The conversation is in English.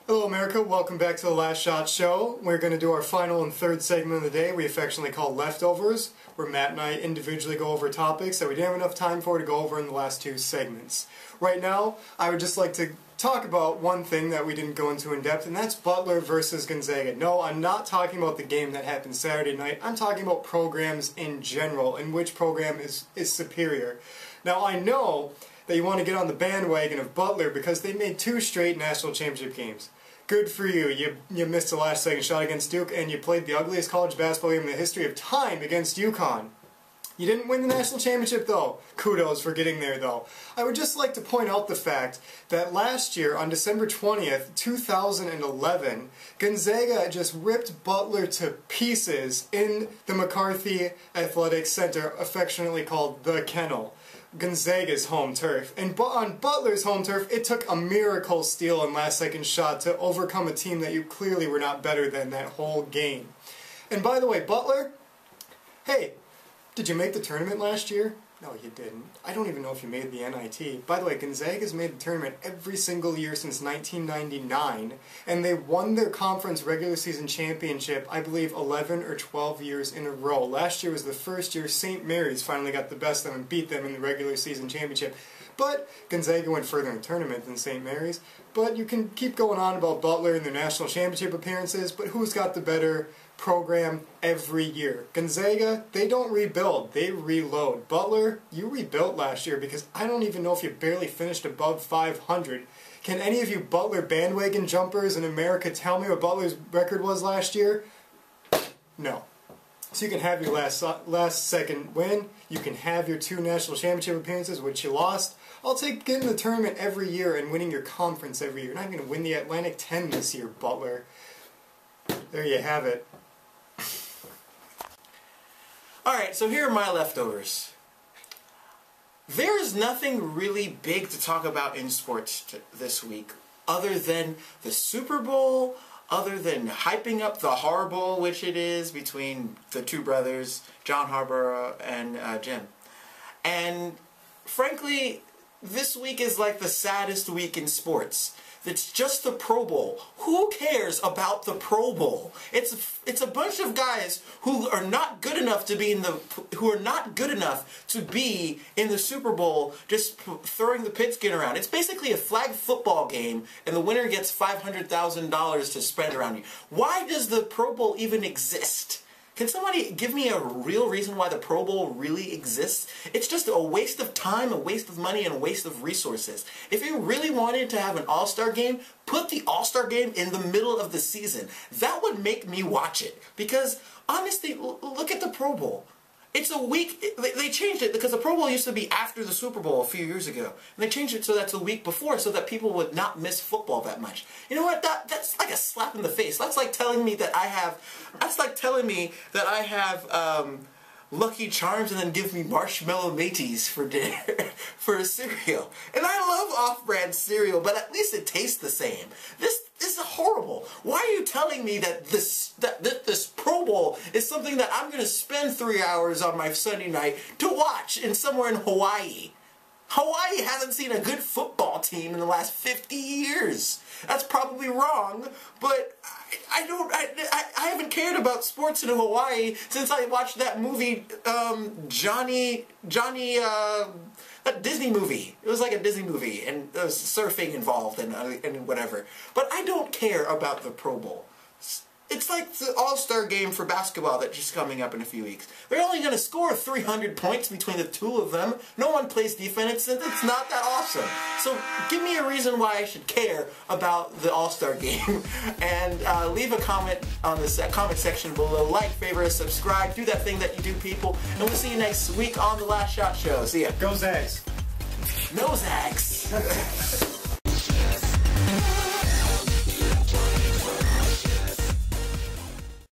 Hello America, welcome back to the Last Shot Show. We're going to do our final and third segment of the day we affectionately call Leftovers, where Matt and I individually go over topics that we didn't have enough time for to go over in the last two segments. Right now, I would just like to talk about one thing that we didn't go into in depth, and that's Butler versus Gonzaga. No, I'm not talking about the game that happened Saturday night. I'm talking about programs in general, and which program is superior. Now, I know that you want to get on the bandwagon of Butler because they made 2 straight national championship games. Good for you. You missed the last second shot against Duke, and you played the ugliest college basketball game in the history of time against UConn. You didn't win the national championship, though. Kudos for getting there, though. I would just like to point out the fact that last year, on December 20th, 2011, Gonzaga just ripped Butler to pieces in the McCarthy Athletic Center, affectionately called the Kennel. Gonzaga's home turf. And on Butler's home turf, it took a miracle steal and last-second shot to overcome a team that you clearly were not better than that whole game. And by the way, Butler, hey, did you make the tournament last year? No, you didn't. I don't even know if you made the NIT. By the way, Gonzaga's made the tournament every single year since 1999, and they won their conference regular season championship, I believe, 11 or 12 years in a row. Last year was the first year St. Mary's finally got the best of them and beat them in the regular season championship. But Gonzaga went further in the tournament than St. Mary's. But you can keep going on about Butler and their national championship appearances, but who's got the better program every year? Gonzaga, they don't rebuild, they reload. Butler, you rebuilt last year because I don't even know if you barely finished above 500. Can any of you Butler bandwagon jumpers in America tell me what Butler's record was last year? No. So you can have your last second win, you can have your 2 national championship appearances, which you lost. I'll take getting the tournament every year and winning your conference every year. You're not going to win the Atlantic 10 this year, Butler. There you have it. Alright, so here are my leftovers. There is nothing really big to talk about in sports this week other than the Super Bowl, other than hyping up the Har Bowl, which it is, between the 2 brothers, John Harbaugh and Jim. And frankly, this week is like the saddest week in sports. It's just the Pro Bowl. Who cares about the Pro Bowl? It's a bunch of guys who are not good enough to be in the Super Bowl, just throwing the pigskin around. It's basically a flag football game, and the winner gets $500,000 to spread around you. Why does the Pro Bowl even exist? Can somebody give me a real reason why the Pro Bowl really exists? It's just a waste of time, a waste of money, and a waste of resources. If you really wanted to have an All-Star game, put the All-Star game in the middle of the season. That would make me watch it. Because, honestly, look at the Pro Bowl. It's a week, they changed it because the Pro Bowl used to be after the Super Bowl a few years ago. And they changed it so that's a week before so that people would not miss football that much. You know what, that's like a slap in the face. That's like telling me that I have, Lucky Charms and then give me Marshmallow Mateys for dinner, for a cereal. And I love off-brand cereal, but at least it tastes the same. This is horrible. Why are you telling me that this Pro Bowl is something that I'm going to spend 3 hours on my Sunday night to watch somewhere in Hawaii? Hawaii hasn't seen a good football team in the last 50 years. That's probably wrong, but I haven't cared about sports in Hawaii since I watched that movie, that Disney movie. It was like a Disney movie, and there was surfing involved and whatever. But I don't care about the Pro Bowl. It's like the All-Star game for basketball that's just coming up in a few weeks. They're only going to score 300 points between the 2 of them. No one plays defense, and it's not that awesome. So give me a reason why I should care about the All-Star game. And leave a comment on the comment section below. Like, favorite, subscribe. Do that thing that you do, people. And we'll see you next week on The Last Shot Show. See ya. Go Zags. No Zags.